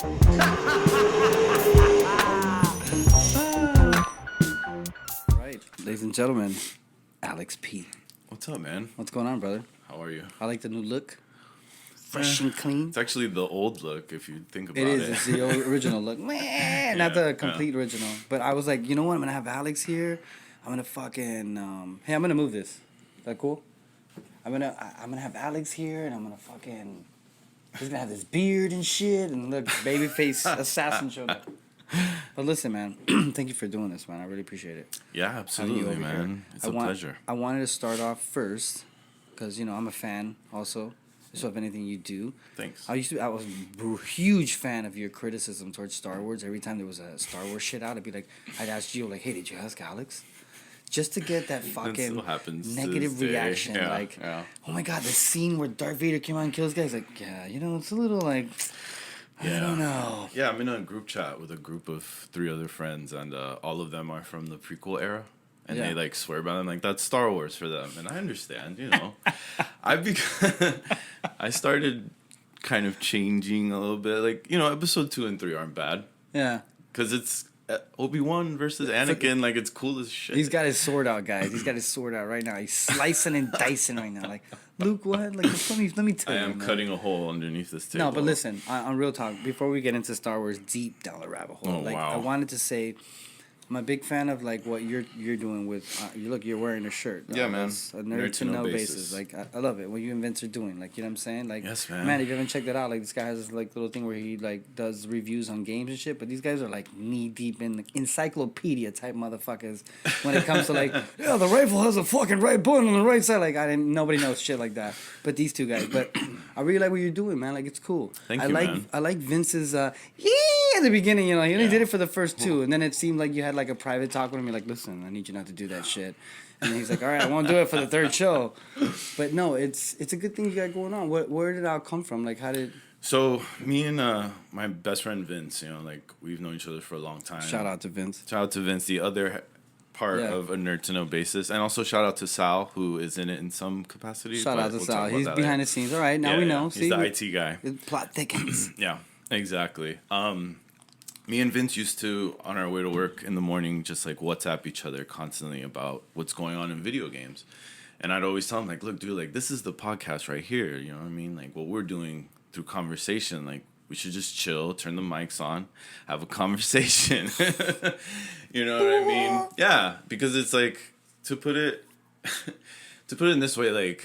Right, ladies and gentlemen, Alex P. What's up, man? What's going on, brother? How are you? I like the new look. Fresh and clean. It's actually the old look, if you think about it. It is. It's the original look. Not the complete original. But I was like, you know what? I'm going to have Alex here. I'm going to fucking... hey, I'm going to move this. Is that cool? I'm gonna have Alex here, and I'm going to fucking... He's going to have this beard and shit. And look, babyface assassin showed up. But listen, man. Thank you for doing this, man. I really appreciate it. Yeah, absolutely, man. Here. It's a pleasure. I wanted to start off first because, you know, I'm a fan also. So of anything you do. Thanks. I was a huge fan of your criticism towards Star Wars. Every time there was a Star Wars shit out, I'd ask Gio, like, hey, did you ask Alex? Just to get that fucking negative reaction. Yeah, like, oh my God, the scene where Darth Vader came out and kills guys. Like, yeah, you know, it's a little like, I don't know. Yeah, I'm in a group chat with a group of 3 other friends, and all of them are from the prequel era. And they like swear by them, like that's Star Wars for them, and I understand, you know. I started kind of changing a little bit, like, you know, episode 2 and 3 aren't bad. Yeah. Because it's Obi-Wan versus Anakin, like it's cool as shit. He's got his sword out, guys. He's got his sword out right now. He's slicing and dicing right now. Like, Luke, what? Like, let me tell you. I am cutting a hole underneath this table. No, but listen, on real talk, before we get into Star Wars deep down the rabbit hole, I wanted to say, I'm a big fan of like what you're doing with you're wearing a shirt. Yeah, man. It's a nerd to know basis. Like I love it. What you invents are doing. Like, you know what I'm saying? Like, yes, man. Man, if you haven't checked that out, like this guy has this like little thing where he like does reviews on games and shit. But these guys are like knee deep in encyclopedia type motherfuckers when it comes to like, yeah, the rifle has a fucking right bullet on the right side. Like nobody knows shit like that. But these two guys. But I really like what you're doing, man. Like, it's cool. Thank you, man. I like Vince's at the beginning, you know, he only did it for the first 2, and then it seemed like you had like a private talk with him. You're like, listen, I need you not to do that shit. And then he's like, all right, I won't do it for the 3rd show. But no, it's a good thing you got going on. Where did it all come from? Like, how did... So, me and my best friend Vince, you know, like, we've known each other for a long time. Shout out to Vince. Shout out to Vince, the other part of a Nerd to Know basis. And also shout out to Sal, who is in it in some capacity. Shout out to Sal. He's behind the scenes. All right, now we know. He's the IT guy. The plot thickens. Yeah, exactly. Me and Vince used to, on our way to work in the morning, just like WhatsApp each other constantly about what's going on in video games. And I'd always tell him, like, look, dude, like, this is the podcast right here. You know what I mean? Like, what we're doing through conversation, like, we should just chill, turn the mics on, have a conversation. You know what I mean? Yeah, because it's like, to put it in this way, like,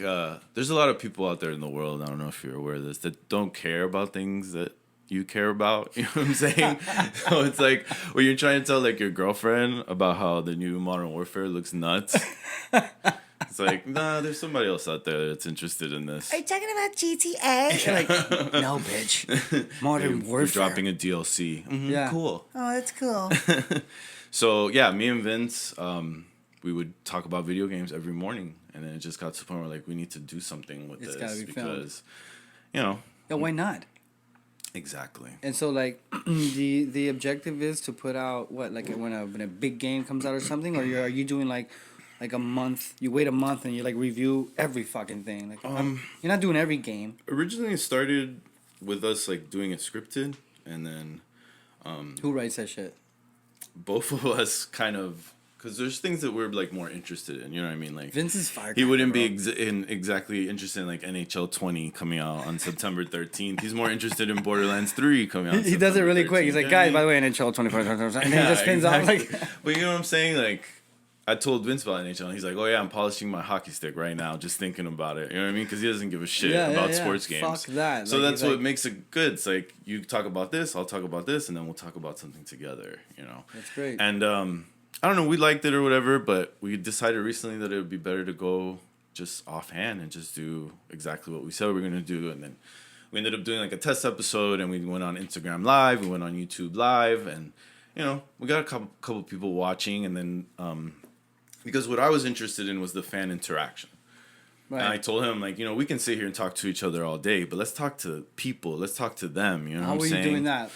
there's a lot of people out there in the world, I don't know if you're aware of this, that don't care about things that you care about, you know what I'm saying? So it's like when you're trying to tell like your girlfriend about how the new Modern Warfare looks nuts. It's like, nah, there's somebody else out there that's interested in this. Are you talking about GTA? You're like, no, bitch. Modern Warfare. You're dropping a DLC. Mm-hmm, yeah. Cool. Oh, that's cool. So yeah, me and Vince, we would talk about video games every morning, and then it just got to the point where like we need to do something with this because, you know. Yeah, why not? Exactly. And so, like, the objective is to put out what, like, when a big game comes out or something, or are you doing like a month? You wait a month and you like review every fucking thing. Like, you're not doing every game. Originally, it started with us like doing it scripted, and then who writes that shit? Both of us kind of. Because there's things that we're like more interested in, you know what I mean? Like Vince is fired. He wouldn't be exactly interested in like NHL 20 coming out on September 13th. He's more interested in Borderlands 3 coming out. He does it really quick. He's like, guys, by the way, NHL 24, and then he just spins off like. But you know what I'm saying? Like, I told Vince about NHL, and he's like, oh yeah, I'm polishing my hockey stick right now, just thinking about it. You know what I mean? Because he doesn't give a shit about sports games. Fuck that. So like, that's what makes it good. It's like you talk about this, I'll talk about this, and then we'll talk about something together. You know. That's great. And I don't know, we liked it or whatever, but we decided recently that it would be better to go just offhand and just do exactly what we said we were going to do. And then we ended up doing like a test episode, and we went on Instagram Live, we went on YouTube Live, and, you know, we got a couple people watching. And then, because what I was interested in was the fan interaction. Right. And I told him, like, you know, we can sit here and talk to each other all day, but let's talk to people. Let's talk to them. You know what I'm saying? How are you doing that?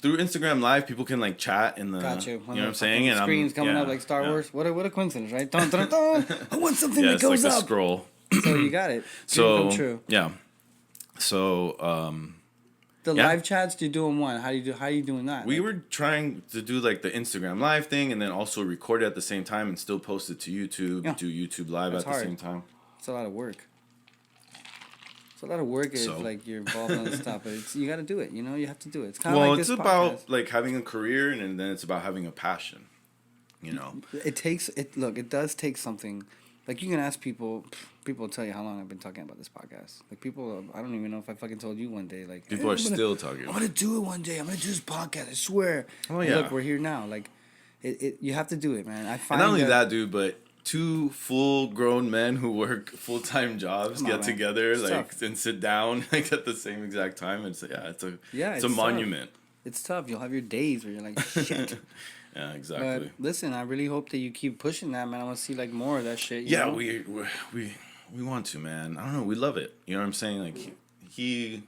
Through Instagram Live, people can, like, chat in the... Got you. You know what I'm saying? And screens coming up like Star Wars. What a coincidence, right? Dun, dun, dun. I want something that goes like up. A scroll. So you got it. So, come true. Yeah. So, The live chats, you're doing one. How are you doing that? We were trying to do like the Instagram live thing and then also record it at the same time and still post it to YouTube, do YouTube live at the same time. It's a lot of work. It's a lot of work if like you're involved in this stuff, but you got to do it. You know, you have to do it. It's kind of like this podcast. About like having a career and then it's about having a passion. You know, it does take something. Like, you can ask people will tell you how long I've been talking about this podcast. Like, people, I don't even know if I fucking told you one day. Like, people are still talking. I'm going to do it one day. I'm going to do this podcast. I swear. Oh, yeah. Look, we're here now. Like, you have to do it, man. I find and not only that, dude, but 2 full-grown men who work full-time jobs get together, and sit down, like, at the same exact time. It's a monument. It's tough. You'll have your days where you're like, shit. Yeah, exactly. But listen, I really hope that you keep pushing that, man. I want to see like more of that shit. You know? we want to, man. I don't know. We love it. You know what I'm saying? Like he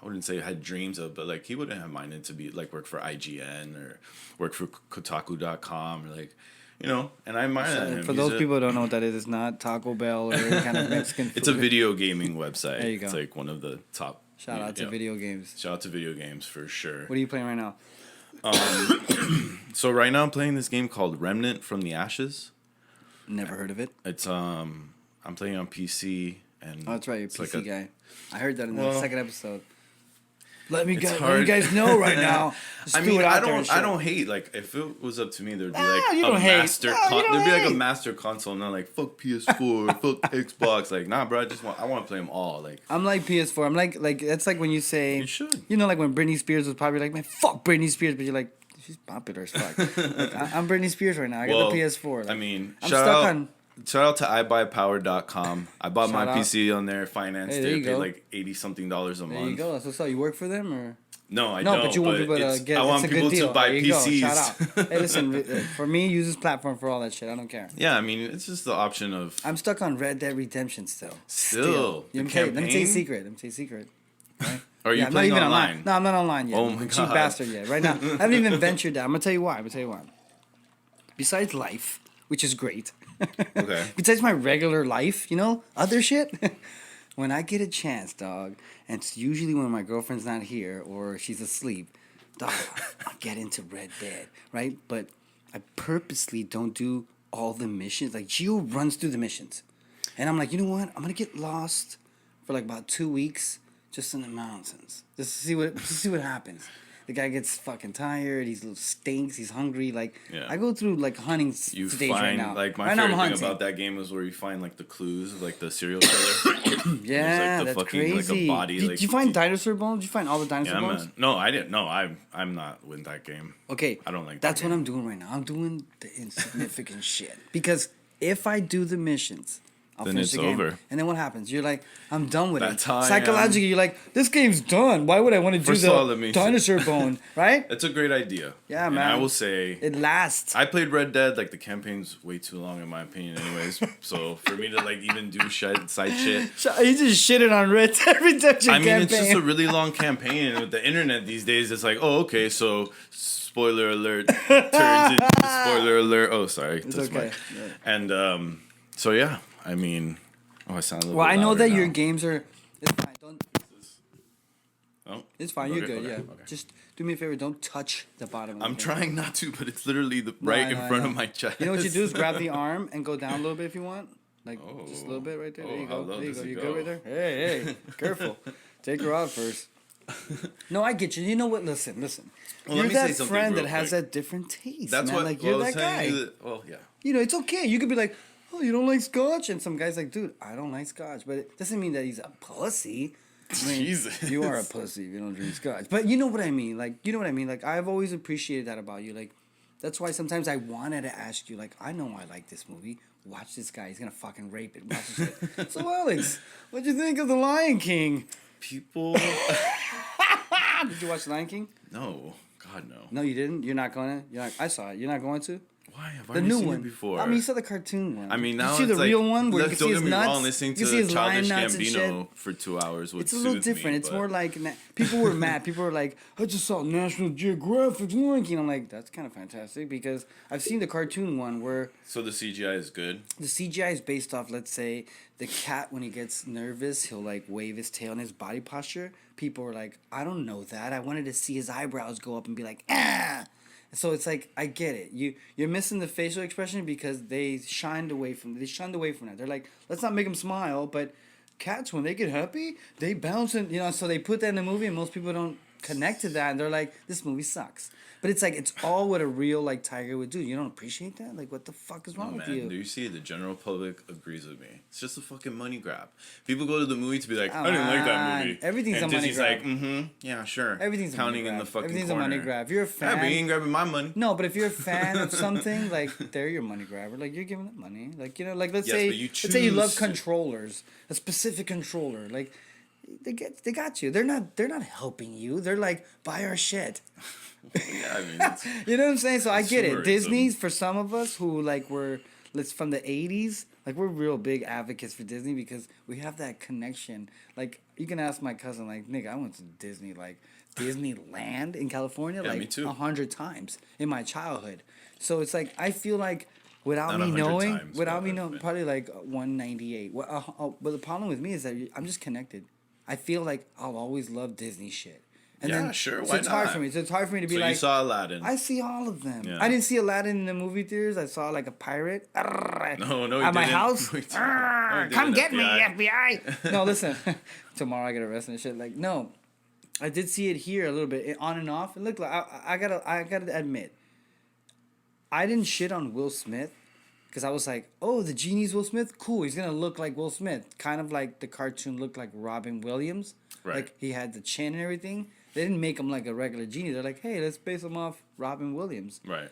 I wouldn't say had dreams of, but like he wouldn't have minded to be like work for IGN or work for Kotaku.com or like, you know. And I admire him. For those people who don't know what that is, it's not Taco Bell or any kind of Mexican food. It's a video gaming website. There you go. It's like one of the top. Shout out to video games. Shout out to video games for sure. What are you playing right now? So right now I'm playing this game called Remnant from the Ashes. Never heard of it. It's I'm playing on PC and that's right, you're a PC guy. I heard that in the second episode. Let you guys know right now. I mean, I don't hate, like, if it was up to me, there'd be like there'd be like a master console, not like fuck PS4, fuck Xbox. Like, nah, bro, I want to play them all. Like, I'm like PS4. I'm like that's like when you say, you should, you know, like when Britney Spears was probably like, man, fuck Britney Spears, but you're like, she's popular as fuck. Like, I'm Britney Spears right now. I got the PS4. Like, I mean, I'm stuck on. Shout out to iBuyPower.com. I bought my PC on there, financed it, paid like $80-something a month. There you go. That's what's up. You work for them or? No, I don't. But you want people to get. I want people to buy PCs. Shout out. Hey, listen. For me, use this platform for all that shit. I don't care. Yeah, I mean, it's just the option of. I'm stuck on Red Dead Redemption still. The campaign? Let me tell you a secret. Right? Are you playing online? No, I'm not online yet. Oh my god, cheap bastard yet. Right now, I haven't even ventured that. I'm gonna tell you why. Besides life, which is great. Okay. Besides my regular life, you know, other shit. When I get a chance, dog, and it's usually when my girlfriend's not here or she's asleep, dog, I get into Red Dead, right? But I purposely don't do all the missions. Like, Gio runs through the missions. And I'm like, you know what? I'm going to get lost for like about 2 weeks just in the mountains. Just to see what happens. The guy gets fucking tired. He stinks. He's hungry. Like, I go through like hunting stage right now. Like, my favorite thing about that game was where you find like the clues of like the serial killer. Yeah, like, that's fucking, crazy. Like, a body, did you find dinosaur bones? Did you find all the dinosaur bones? No, I didn't. No, I'm not with that game. Okay, I don't like. That's what I'm doing right now. I'm doing the insignificant shit because if I do the missions. Then it's over. And then what happens? You're like, I'm done with it. Psychologically, you're like, this game's done. Why would I want to do the dinosaur bone? Right? It's a great idea. Yeah, man. And I will say... It lasts. I played Red Dead. Like, the campaign's way too long, in my opinion, anyways. So, for me to, like, even do side shit... He just shitted on Red Dead Redemption campaign. It's just a really long campaign. And with the internet these days, it's like, oh, okay, so... Spoiler alert. Turns into spoiler alert. Oh, sorry. It's okay. Yeah. And, so, yeah. I mean, I sound a little bit I know that now. your games are. It's fine. Don't. Oh, it's fine. You're good. Okay. Just do me a favor. Don't touch the bottom. I'm trying not to, but it's literally right in front of my chest. You know what you do is grab the arm and go down a little bit if you want, like just a little bit right there. There you go. There you go. You good right there? Hey, careful. Take her out first. No, I get you. You know what? Listen. Well, you're that friend that has that different taste. That's man. what. Like you're that guy. Well, yeah. You know, it's okay. You could be like, oh, you don't like scotch? And some guy's like, dude, I don't like scotch. But it doesn't mean that he's a pussy. I mean, Jesus. You are a pussy if you don't drink scotch. But you know what I mean. Like, Like, I've always appreciated that about you. Like, that's why sometimes I wanted to ask you, like, I know I like this movie. Watch this guy. He's going to fucking rape it. Watch this shit. So, Alex, what'd you think of The Lion King? People... Did you watch The Lion King? No. God, no. No, you didn't? You're not going to? I saw it. You're not going to? Why? I've already seen it before. I mean, you saw the cartoon one. I mean, now you see the real one where you can see his nuts. Wrong, listening to Childish Gambino for 2 hours would it's a little different. It's more like people were mad. People were like, "I just saw National Geographic's Lion King." I'm like, that's kind of fantastic because I've seen the cartoon one where. So the CGI is good. The CGI is based off, let's say, the cat when he gets nervous, he'll like wave his tail and his body posture. people were like, I don't know that. I wanted to see his eyebrows go up and be like, ah. So it's like, I get it. You're missing the facial expression because they shunned away from that. They're like, let's not make them smile, but cats, when they get happy, they bounce and, so they put that in the movie and most people don't connect to that and they're like, this movie sucks. But it's like, it's all what a real like tiger would do. You don't appreciate that? Like, what the fuck is wrong with you? Do you see the general public agrees with me? It's just a fucking money grab. People go to the movie to be like, I didn't like that movie. Everything's and a money grab. Disney's like, yeah, sure. Everything's a counting money grab. in the fucking Everything's corner. a money grab. If you're a fan, yeah, but you ain't grabbing my money. No, but if you're a fan of something, like they're your money grabber. Like you're giving them money. Like like let's say you love controllers, a specific controller. Like they got you. They're not helping you. They're like, buy our shit. Yeah, I mean, you know what I'm saying? So I get it. Disney's for some of us who like let's from the 80s, like we're real big advocates for Disney because we have that connection. Like you can ask my cousin, like, nigga, I went to Disney, like Disneyland in California, yeah, like me too. 100 times in my childhood. So it's like I feel like without Not me knowing, times, probably like 198. But the problem with me is that I'm just connected. I feel like I'll always love Disney shit. And yeah, then, sure. So Why it's not? hard for me. So it's hard for me to be so like. You saw Aladdin. I see all of them. Yeah. I didn't see Aladdin in the movie theaters. I saw like a pirate. No, at my didn't. house. No, Come get me, FBI. FBI. No, listen. Tomorrow I get arrested and shit. Like no, I did see it here a little bit on and off. And look, like I gotta admit, I didn't shit on Will Smith. Because I was like, oh, the genie's Will Smith? Cool, he's going to look like Will Smith. Kind of like the cartoon looked like Robin Williams. Right. Like, he had the chin and everything. They didn't make him like a regular genie. They're like, hey, let's base him off Robin Williams. Right.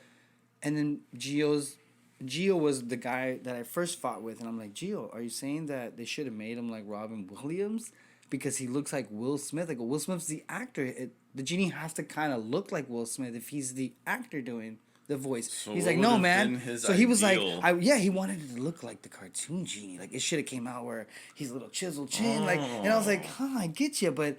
And then Gio was the guy that I first fought with. And I'm like, Gio, are you saying that they should have made him like Robin Williams? Because he looks like Will Smith. Like, Will Smith's the actor. The genie has to kind of look like Will Smith if he's the actor doing the voice. So he's like, no, man. So he was like, ideal? he wanted it to look like the cartoon genie. Like, it should have came out where he's a little chiseled chin. Like, and I was like, I get you, but...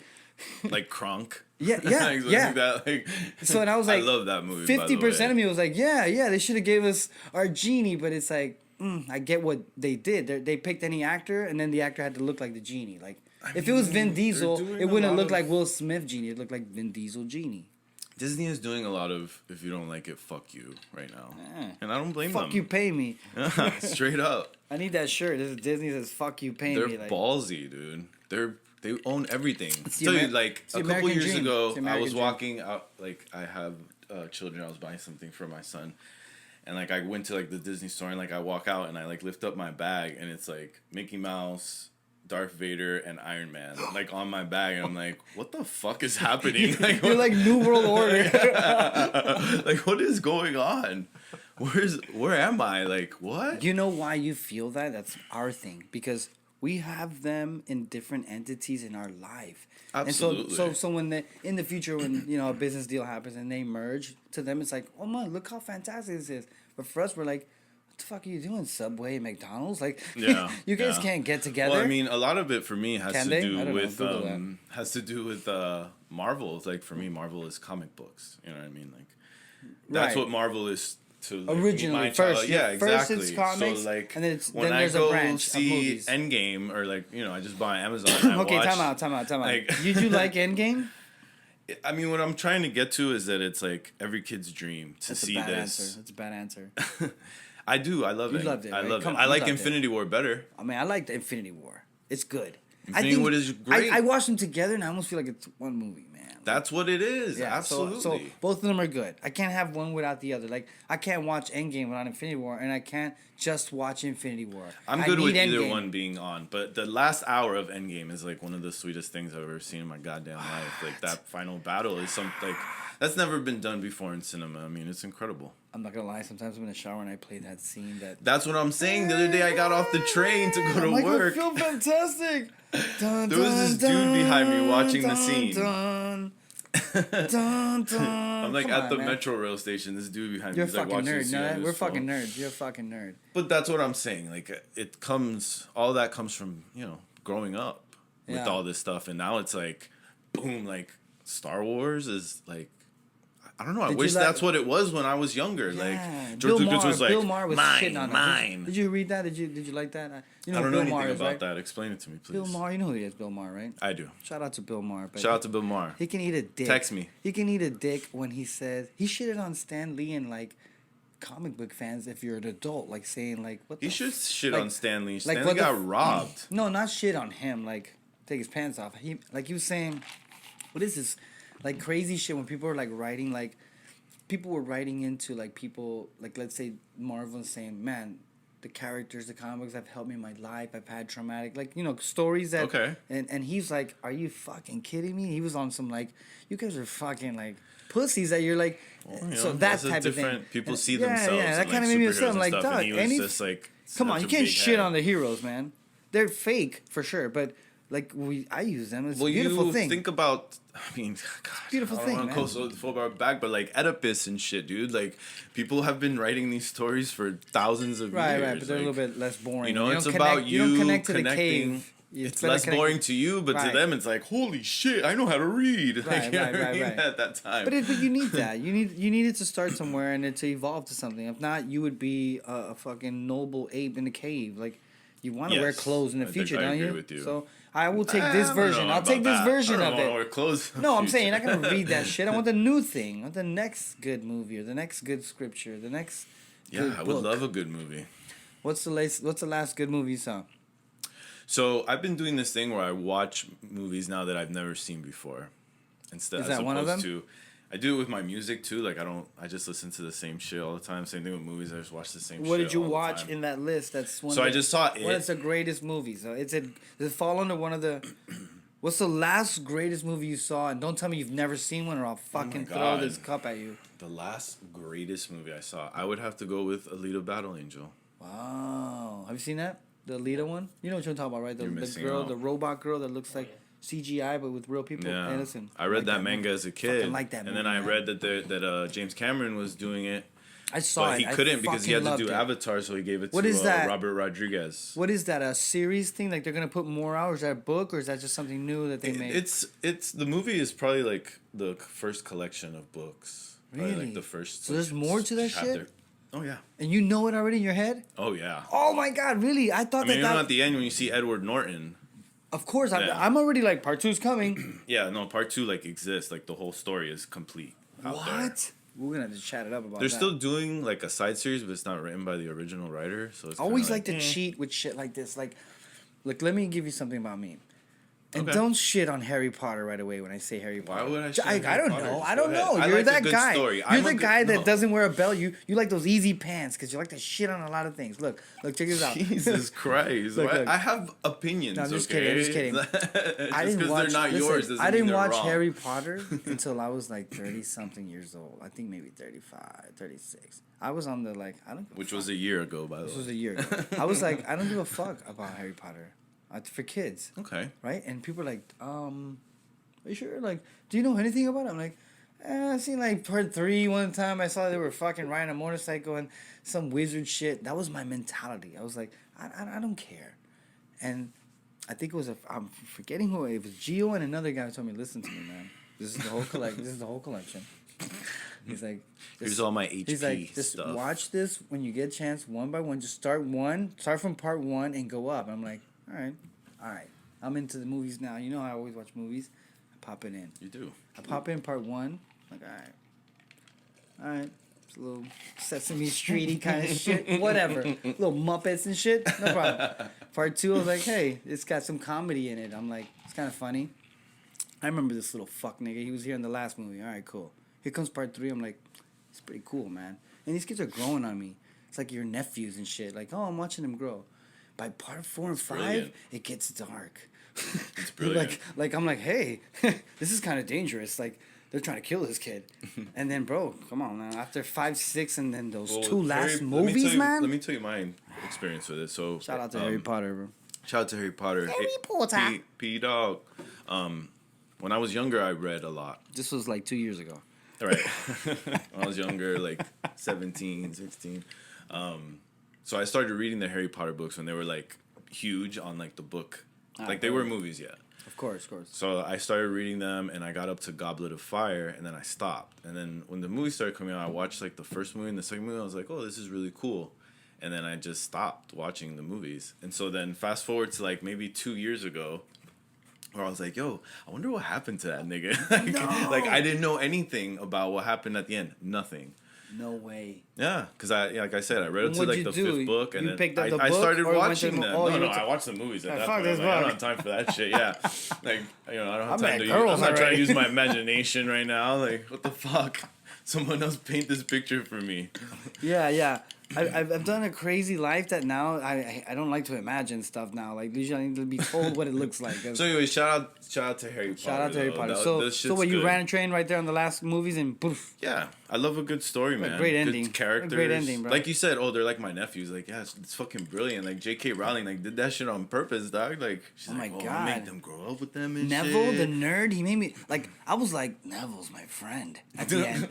like Kronk. Yeah. Like that, like, so, and I was like... I love that movie, 50% of me was like, yeah, they should have gave us our genie, but it's like, I get what they did. They picked any actor, and then the actor had to look like the genie. Like, if it was Vin Diesel, it wouldn't have looked like Will Smith genie. It looked like Vin Diesel genie. Disney is doing a lot of if you don't like it, fuck you right now. And I don't blame them. Fuck you, pay me. Straight up. I need that shirt. This is Disney says fuck you, pay They're me. Like, ballsy, dude. They own everything. It's A couple years dream. ago, I was walking out, like I have children, I was buying something for my son. And like I went to like the Disney store and like I walk out and I like lift up my bag and it's like Mickey Mouse, Darth Vader, and Iron Man, like on my bag, and I'm like, "What the fuck is happening?" Like, you're like New World Order. Like, what is going on? Where am I? Like, what? You know why you feel that? That's our thing because we have them in different entities in our life. Absolutely. And so when in the future when a business deal happens and they merge, to them it's like, oh man, look how fantastic this is. But for us, we're like, what the fuck are you doing? Subway and McDonald's? Like, yeah, you guys can't get together. Well, I mean, a lot of it for me has Can to they? do I don't with Marvel. It's like for me, Marvel is comic books. You know what I mean? Like, that's Right. what Marvel is to like, originally my first. child. Yeah, exactly. First it's comics, so like, and then when there's I go a branch see of movies. Endgame or like I just buy Amazon. And I Okay, watch, time out. Like, Did you like Endgame? I mean, what I'm trying to get to is that it's like every kid's dream to see this. That's a bad answer. I do. I love it. You loved it, I right? love Come it. on, I you like loved Infinity War better. I mean, I liked Infinity War. It's good. Infinity War is great. I watched them together, and I almost feel like it's one movie, man. That's what it is. Yeah, Absolutely. So both of them are good. I can't have one without the other. Like, I can't watch Endgame without Infinity War, and I can't just watch Infinity War. I'm good with either one being on, but the last hour of Endgame is like one of the sweetest things I've ever seen in my goddamn life. Like that final battle is something like that's never been done before in cinema. I mean, it's incredible. I'm not gonna lie. Sometimes I'm in the shower and I play that scene. That's what I'm saying. The other day I got off the train to go to work. I feel fantastic. There was this dude behind me watching the scene. I'm like at the Metro rail station. This dude behind me is like watching the scene. You're a fucking nerd. We're fucking nerds. You're a fucking nerd. But that's what I'm saying. Like all that comes from growing up with all this stuff, and now it's like, boom, like Star Wars is like, I don't know. I Did you wish like- that's what it was when I was younger. Yeah. Like George Lucas was like, Bill Maher was shitting mine, on mine. Did you read that? Did you like that? You know I don't know Bill anything Maher is, about right? that. Explain it to me, please. Bill Maher, you know who he is, Bill Maher, right? I do. Shout out to Bill Maher. But Shout out to Bill Maher. He can eat a dick. Text me. He can eat a dick when he says he shitted on Stan Lee and like comic book fans if you're an adult, like saying like what He the should shit like- on Stan Lee. like Stan Lee what the got robbed. No, not shit on him. Like take his pants off. He was saying, what is this? Like crazy shit when people are like writing like, people were writing into like people like let's say Marvel saying, man, the characters, the comic books have helped me in my life. I've had traumatic like stories that Okay. And he's like, are you fucking kidding me? He was on some like, you guys are fucking like pussies that you're like. So that type of thing. People And- see themselves. Yeah, that in, kind of like, made me superheroes upset. I'm and like, stuff, dog, and he was just like, come on, such you a can't big shit head. on the heroes, man. They're fake for sure, but like I use them. It's Well, a beautiful you thing. think about, I mean, God, Beautiful I thing, don't man. want to go so far back, but like Oedipus and shit, dude. Like people have been writing these stories for thousands of right, years. right, but they're like, a little bit less boring. You know, don't it's connect- about you don't connect to the connecting. cave. It's better less connect- boring to you, but Right. to them, it's like, holy shit, I know how to read. Like, Right, you know right, what I right, mean? right. At that time. But you need that. You need it to start somewhere and it to evolve to something. If not, you would be a fucking noble ape in a cave. Like you want to wear Yes, clothes in the I think future, I don't agree you? with you. So I will take I this don't version. know I'll take about this that. version I of don't wanna it. wear clothes in the No, I'm future. saying I'm not gonna read that shit. I want the new thing. I want the next good movie or the next good scripture, the next. good Yeah, I would book. love a good movie. What's the last good movie you saw? So I've been doing this thing where I watch movies now that I've never seen before. Instead, Is as that one of opposed them? to, I do it with my music too. Like I just listen to the same shit all the time. Same thing with movies. I just watch the same. What shit did you all the watch time. in that list? That's one. So of I the- just saw What it. is the greatest movie? So does it fall under one of the? What's the last greatest movie you saw? And don't tell me you've never seen one, or I'll fucking throw God. this cup at you. The last greatest movie I saw, I would have to go with Alita Battle Angel. Wow, have you seen that? The Alita one? You know what I'm talking about, right? The You're missing girl, out. the robot girl that looks like CGI but with real people. Yeah, Hey, listen, I read like that manga movie. as a kid, Fucking like that and then movie, I man. read that James Cameron was doing it, I saw but it. he couldn't because he had to fucking do loved it. Avatar, so he gave it What to is that? Robert Rodriguez. What is that? A series thing? Like they're gonna put more out? Or is that a book, or is that just something new that they made? It's the movie is probably like the first collection of books. Probably Really? like the first. So there's more to that chapter. shit? Oh yeah. And you know it already in your head? Oh yeah. Oh my god, really? I thought I mean, you know, that. at the end when you see Edward Norton. Of course, Yeah. I'm already like part 2's coming. Yeah, no, part 2 like exists. Like the whole story is complete. Out there. What? We're gonna have to chat it up about They're that. still doing like a side series, but it's not written by the original writer. So it's I always kinda like to cheat with shit like this. Like, look, let me give you something about me. And Okay. don't shit on Harry Potter right away when I say Harry Potter. Why would I shit on I Harry don't Potter? know. Just I go don't ahead. know. I You're like a that good guy. story. You're I'm the a guy good- that no. doesn't wear a belt. You like those easy pants because you like to shit on a lot of things. Look, check this out. Jesus Christ! Look, look. I have opinions. No, I'm just okay? kidding, I'm just Just I didn't because watch. they're not listen, yours doesn't I didn't mean they're watch wrong. Harry Potter until I was like 30-something years old. I think maybe 35, 36. I was on the like I don't. Which was a year ago, by the This way. was a year ago. I was like, I don't give a fuck about Harry Potter. For kids, Okay. right? And people are like, are you sure? Like, do you know anything about it? I'm like, I seen like part 3 one time. I saw they were fucking riding a motorcycle and some wizard shit. That was my mentality. I was like, I don't care. And I think it was I'm forgetting who it was. Gio and another guy told me, listen to me, man. This is the whole This is the whole collection. He's like, Here's all my HP he's like, just stuff. watch this when you get a chance, one by one. Just start from part 1 and go up. I'm like, all right. I'm into the movies now. You know I always watch movies. I pop it in. You do. I pop in part 1. Like, all right. It's a little Sesame Streety kind of shit. Whatever. Little Muppets and shit. No problem. Part 2, I was like, hey, it's got some comedy in it. I'm like, it's kind of funny. I remember this little fuck nigga. He was here in the last movie. All right, cool. Here comes part 3. I'm like, it's pretty cool, man. And these kids are growing on me. It's like your nephews and shit. Like, oh, I'm watching them grow. By part 4 and 5, brilliant. it gets dark. It's brilliant. like I'm like, hey, this is kind of dangerous. Like, they're trying to kill this kid. And then, bro, come on, man. After 5, 6, and then those Well, 2 last let me movies, tell you- man. Let me tell you my experience with it. So Shout out to Harry Potter, bro. Shout out to Harry Potter. Harry Potter. P Dog. When I was younger, I read a lot. This was like 2 years ago. Right. When I was younger, like 17, 16. So I started reading the Harry Potter books when they were like huge on like the book. Like they were movies yet. Of course. So I started reading them, and I got up to Goblet of Fire, and then I stopped. And then when the movie started coming out, I watched like the first movie and the second movie. I was like, oh, this is really cool. And then I just stopped watching the movies. And so then fast forward to like maybe 2 years ago, where I was like, yo, I wonder what happened to that nigga. Like I didn't know anything about what happened at the end. Nothing. No way. Yeah, because like I said, I read it to like the fifth book, and then picked up the I book, started or watching them. oh, No, I watched the movies at that point. this I'm like, I don't book. have time for that shit. Yeah, like I don't have time to. girls I'm not trying to already. use my imagination right now. Like, what the fuck? Someone else paint this picture for me. Yeah. I've done a crazy life that now I don't like to imagine stuff now. Like usually I need to be told what it looks like. So anyway, shout out to Harry Potter. Shout out to Harry Potter. That So what, you ran a train right there on the last movies and poof. Yeah, I love a good story, man. Great ending. Good characters. A great ending, bro. Like you said, they're like my nephews. Like, yeah, it's fucking brilliant. Like J.K. Rowling, like did that shit on purpose, dog. Like, she's my like, God. I made them grow up with them and Neville, shit. the nerd, he made me like I was like, Neville's my friend at the end.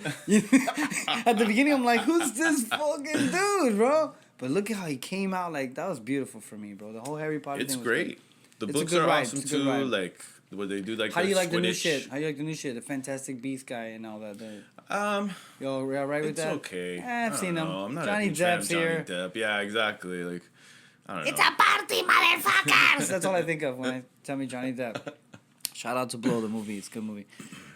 At the beginning I'm like, who's this fucking dude, bro? But look at how he came out, like that was beautiful for me, bro. The whole Harry Potter It's thing was great. The It's a books good are ride. awesome It's a good too. ride. Like where they do like How do you like the new Quidditch. shit? How do you like the new shit? The Fantastic Beast guy and all that. Yo, right with It's that? okay. I've seen him. I'm not Johnny a big fan Depp's of Johnny here. Depp. Yeah, exactly. Like I don't know. A party, motherfuckers! That's all I think of when I tell me Johnny Depp. Shout out to Blow, the movie. It's a good movie.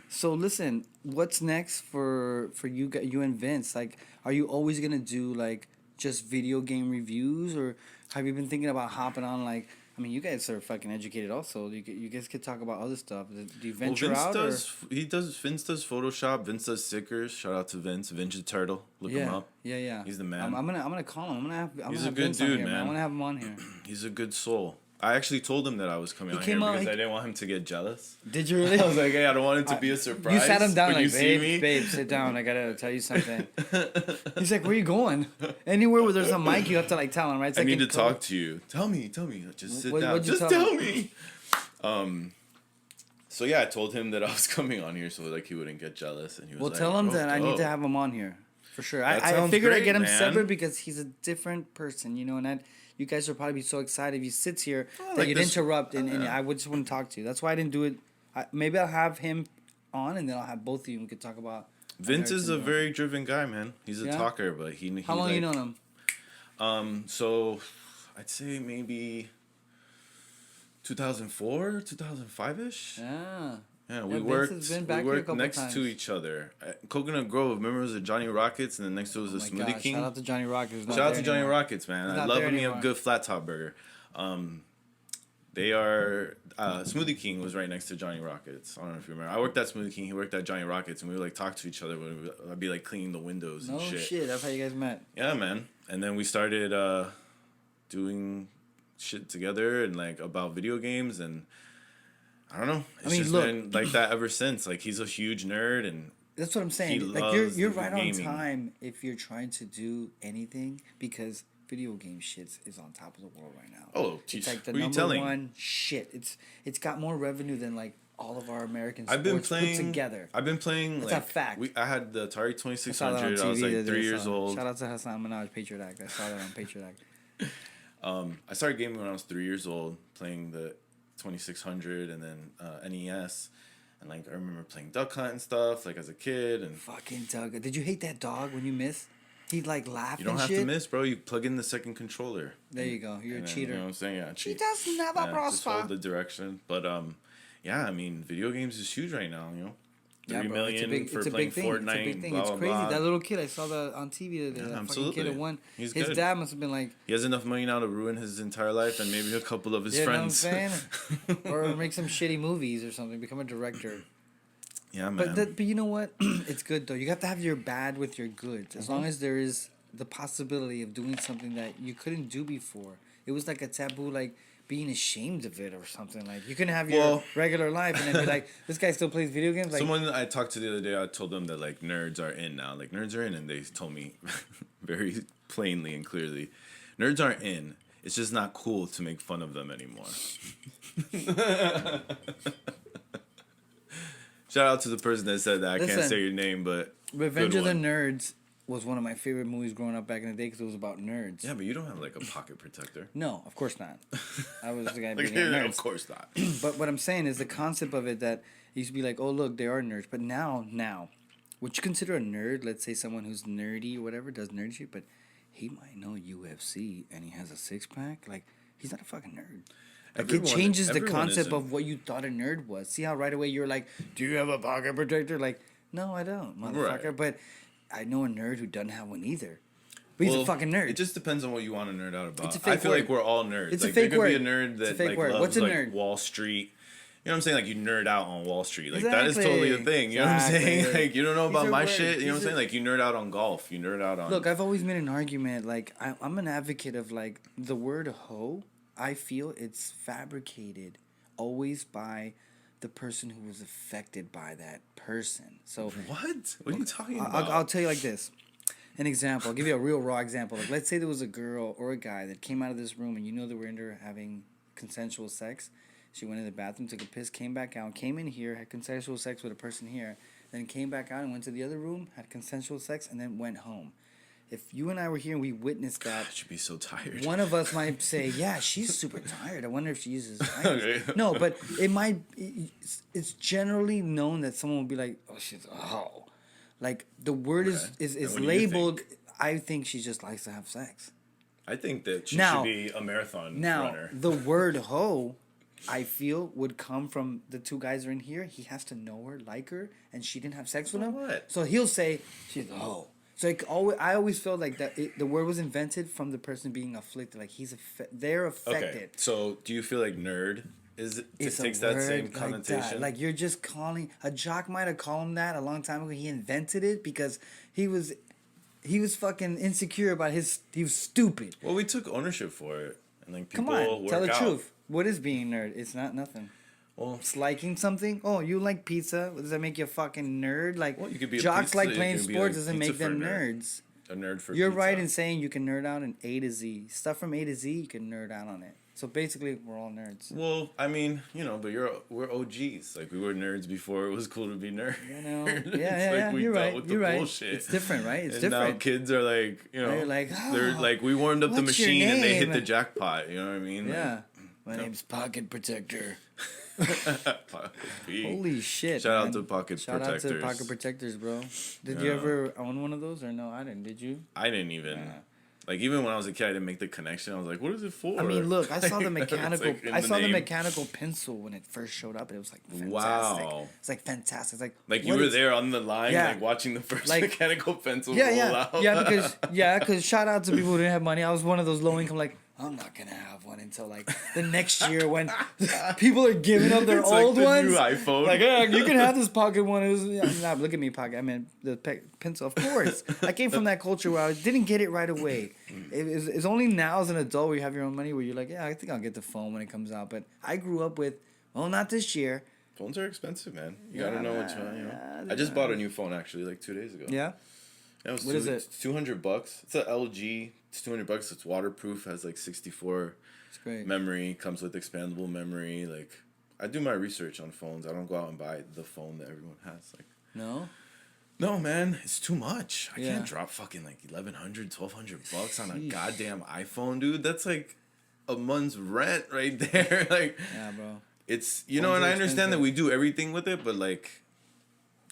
So listen, what's next for you and Vince? Like, are you always gonna do like just video game reviews, or have you been thinking about hopping on like? I mean, you guys are fucking educated. Also, you guys could talk about other stuff. Do you venture Vince out? does. Vince does Photoshop. Vince does stickers. Shout out to Vince. Vince the Turtle. Look him up. Yeah. He's the man. I'm gonna call him. He's a have good Vince on dude, here, man. I want to have him on here. He's a good soul. I actually told him that I was coming He on came here out- because he- I didn't want him to get jealous. Did you really? I was like, hey, I don't want it to be a surprise. You sat him down when like, you see me. babe, sit down. I gotta tell you something. He's like, where you going? Anywhere where there's a mic, you have to like tell him, right? It's I like need in to co- talk to you. Tell me. Just sit What- down. what'd you Just tell tell me. So yeah, I told him that I was coming on here so like he wouldn't get jealous, and he was Well, like, tell him "Oh, that I need to dope." have him on here for sure. That I sounds figured I'd great, get him man. separate because he's a different person, you know, and you guys would probably be so excited if he sits here that like you'd this- interrupt and I would just want to talk to you. That's why I didn't do it. Maybe I'll have him on and then I'll have both of you and we could talk about. Vince is a American very driven guy, man. He's a Yeah? talker, but he. How long like, you known him? So, I'd say maybe 2004, 2005 ish. Yeah. Yeah, we Vince worked. has been We back here a worked couple next times. to each other. At Coconut Grove. Remember, it was the Johnny Rockets, and then next to it was the Oh my Smoothie God, King. shout out to Johnny Rockets. Shout out to Johnny Rockets, man. He's I not love there me a anymore. good flat top burger. They are Smoothie King was right next to Johnny Rockets. I don't know if you remember. I worked at Smoothie King. He worked at Johnny Rockets, and we would like talk to each other. I'd be like cleaning the windows No and shit. shit. That's how you guys met. Yeah, man. And then we started doing shit together and like about video games, and I don't know. It's mean, just look. been like that ever since. Like he's a huge nerd, and That's what I'm saying. He Like loves you're the right on gaming. time if you're trying to do anything because video game shit is on top of the world right now. oh, It's geez, like the who are you number telling? one shit. It's got more revenue than like all of our American sports I've been playing put together. I've been playing That's a like fact. I had the Atari I saw that on 2600. I was TV the like other 3 day. years old. Shout out to Hassan Minaj, Patriot Act. I saw that on Patriot Act. I started gaming when I was 3 years old, playing the 2600 and then NES, and like I remember playing Duck Hunt and stuff like as a kid. And Fucking Doug. Did you hate that dog when you missed? He'd like laugh you don't and have shit. to miss, bro. You plug in the second controller. There you go. You're a And then, cheater. You know what I'm saying? Yeah, She cheat. does never Just prosper. hold the direction. But yeah, I mean, video games is huge right now. You know, Yeah, 3 bro, million for it's a playing big thing. Fortnite. It's a big thing. Blah, It's blah, crazy. blah. That little kid I saw that on TV the other day. Yeah, That fucking absolutely. kid that won. He's His good. dad must have been like, He has enough money now to ruin his entire life and maybe a couple of his you friends. know what I'm saying? Or make some shitty movies or something. Become a director. Yeah, man. But you know what? It's good though. You have to have your bad with your good. As long as there is the possibility of doing something that you couldn't do before. It was like a taboo, like being ashamed of it or something. Like you couldn't have your Well- regular life and then be like, this guy still plays video games. Like, Someone I talked to the other day, I told them that like nerds are in now. Like nerds are in, and they told me very plainly and clearly, nerds aren't in. It's just not cool to make fun of them anymore. Shout out to the person that said that. I Listen, can't say your name, but Revenge good of the one. Nerds was one of my favorite movies growing up back in the day because it was about nerds. Yeah, but you don't have like a pocket protector. No, of course not. I was the guy Like, being nerds. of course not. But what I'm saying is the concept of it that it used to be like, oh look, they are nerds. But now, would you consider a nerd? Let's say someone who's nerdy or whatever does nerd shit, but he might know UFC and he has a 6-pack. Like, he's not a fucking nerd. Like, it changes the concept of what you thought a nerd was. See how right away you're like, do you have a pocket protector? Like, no, I don't, motherfucker. Right. But I know a nerd who doesn't have one either. But he's a fucking nerd. It just depends on what you want to nerd out about. It's a fake I feel word. like we're all nerds. It's like, a fake there word. could be a nerd that like word. loves What's a like nerd? Wall Street. You know what I'm saying? Like, you nerd out on Wall Street. Like, Exactly. that is totally a thing. You know what I'm saying? Like, you don't know about my words. shit. You know what I'm saying? Like, you nerd out on golf. You nerd out on... Look, I've always made an argument. Like, I'm an advocate of, like, the word hoe. I feel it's fabricated always by the person who was affected by that person. So what? What are you talking about? I'll tell you like this. An example. I'll give you a real raw example. Like, let's say there was a girl or a guy that came out of this room and you know they were into having consensual sex. She went in the bathroom, took a piss, came back out, came in here, had consensual sex with a person here, then came back out and went to the other room, had consensual sex, and then went home. If you and I were here and we witnessed that, I should be so tired. One of us might say, "Yeah, she's super tired. I wonder if she uses." Okay. No, but it might. It's generally known that someone will be like, "Oh, she's a hoe." Like, the word is labeled. I think she just likes to have sex. I think that she should be a marathon runner. The word hoe, I feel, would come from the two guys are in here. He has to know her, like her, and she didn't have sex with him. What? So he'll say she's a hoe. So I always felt like that the word was invented from the person being afflicted. Like, they're affected. Okay. So do you feel like nerd takes that same connotation? Like, you're just calling a jock might have called him that a long time ago. He invented it because he was fucking insecure about he was stupid. Well, we took ownership for it, and like people Come on, work tell the out. truth. What is being nerd? It's not nothing. Well, it's liking something. Oh, you like pizza? Does that make you a fucking nerd? Like, well, you could be jocks pizza, like playing sports like doesn't make them nerds. A nerd for You're pizza. right in saying you can nerd out in A to Z. Stuff from A to Z, you can nerd out on it. So basically, we're all nerds. Well, I mean, you know, but we're OGs. Like, we were nerds before it was cool to be nerds. You know, yeah. You're right. You're right. Bullshit. It's different, right? It's and different. Now kids are like, you know, they're like, they're like, we warmed up the what's your machine and they hit name? the jackpot. You know what I mean? Yeah. My name's Pocket Protector. P. Holy shit! Shout man. out to Pocket Shout Protectors. out to Pocket Protectors, bro. Did you ever own one of those or no? I didn't. Did you? I didn't even. Like, even when I was a kid, I didn't make the connection. I was like, what is it for? I mean, look, I saw the mechanical. Like I saw the mechanical pencil when it first showed up, and it was like fantastic. Wow. It's like fantastic. It's like you were there on the line, like watching the first mechanical pencil roll out. Because shout out to people who didn't have money. I was one of those low income, like, I'm not gonna have one until like the next year when people are giving up their old like the ones. New iPhone. Like, yeah, you can have this pocket one. It was, look at me, pocket. I mean, the pencil. Of course, I came from that culture where I didn't get it right away. It's only now as an adult where you have your own money where you're like, yeah, I think I'll get the phone when it comes out. But I grew up with, well, not this year. Phones are expensive, man. You gotta know what you want. You know? I just bought a new phone actually, like 2 days ago. Yeah. What is it? It's $200. It's a LG. It's $200. It's waterproof. Has like 64 memory. Comes with expandable memory. Like, I do my research on phones. I don't go out and buy the phone that everyone has. Like, no, man, it's too much. I can't drop fucking like $1,100, $1,200 on a goddamn iPhone, dude. That's like a month's rent right there. Like, yeah, bro. It's and I understand that we do everything with it, but like,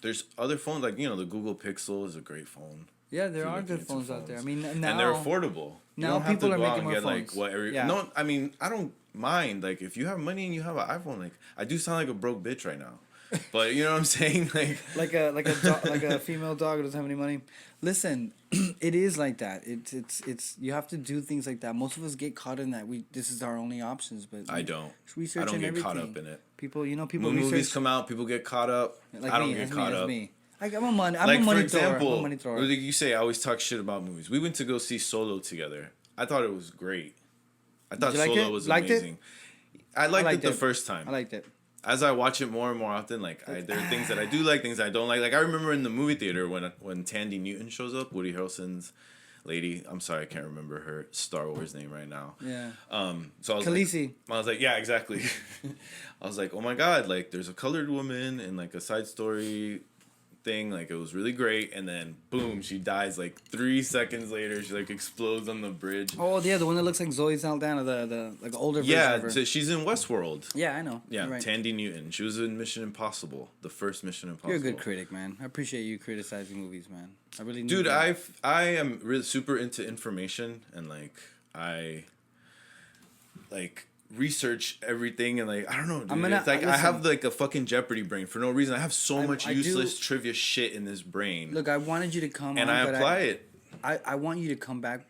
there's other phones, like, you know, the Google Pixel is a great phone. Yeah, there are good phones out there. I mean, now... And they're affordable. Now people are making more phones. No, I mean, I don't mind. Like, if you have money and you have an iPhone, like, I do sound like a broke bitch right now. But you know what I'm saying? Like a female dog who doesn't have any money. Listen, it is like that. It's you have to do things like that. Most of us get caught in that. This is our only options, but I don't. Research I don't get everything. caught up in it. People when movies come out, people get caught up. Like I don't get caught up. Me. I'm a money. I'm like, a money for example, thrower. I'm a money thrower. Like you say, I always talk shit about movies. We went to go see Solo together. I thought it was great. I thought Solo was amazing. I liked it the first time. I liked it. As I watch it more and more often, like, there are things that I do like, things I don't like. Like, I remember in the movie theater when Tandy Newton shows up, Woody Harrelson's lady. I'm sorry, I can't remember her Star Wars name right now. Yeah. So I was Khaleesi. I was like, yeah, exactly. I was like, oh my god, like, there's a colored woman in like a side story thing. Like, it was really great. And then, boom, she dies like 3 seconds later. She like explodes on the bridge. Oh, yeah, the one that looks like Zoe Saldana, the like older version Yeah, of her. so she's in Westworld. Yeah, I know. Yeah, You're right. Tandy Newton. She was in Mission Impossible, the first Mission Impossible. You're a good critic, man. I appreciate you criticizing movies, man. I really need Dude, that. I am really super into information, and like I like research everything, and like I don't know, dude. It's like I have like a fucking Jeopardy brain for no reason. I have so much useless trivia shit in this brain. Look, I wanted you to come and I apply it. I want you to come back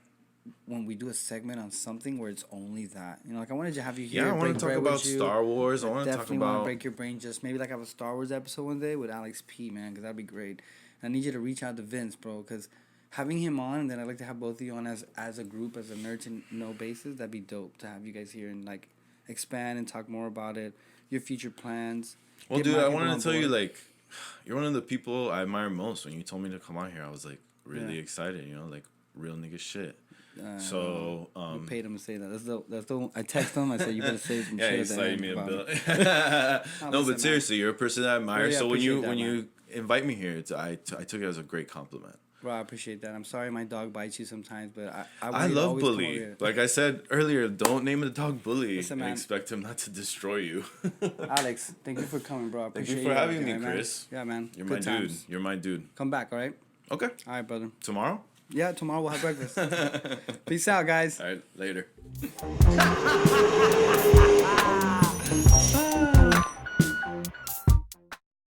when we do a segment on something where it's only that. You know, like I wanted to have you here. Yeah, I want to talk about Star Wars. I want to talk definitely want to about break your brain. Just maybe like have a Star Wars episode one day with Alex P, man, because that'd be great. I need you to reach out to Vince, bro, because having him on, and then I'd like to have both of you on as a group, as a nerd to know basis. That'd be dope to have you guys here and like expand and talk more about it, your future plans. Well, dude, I wanted to tell you, like, you're one of the people I admire most. When you told me to come out here, I was like really excited. You know, like real nigga shit. So you paid him to say that. That's the I text him. I said you better say some shit. Yeah, he cited me a bill. No, but seriously, you're a person that I admire. So when you invite me here, I took it as a great compliment. Bro, I appreciate that. I'm sorry my dog bites you sometimes, but I love Bully. Like I said earlier, don't name the dog Bully. Listen, and expect him not to destroy you. Alex, thank you for coming, bro. I appreciate Thank you for having me, Chris. Man. Yeah, man. You're my dude. You're my dude. Come back, all right? Okay. All right, brother. Tomorrow? Yeah, tomorrow we'll have breakfast. Peace out, guys. All right, later.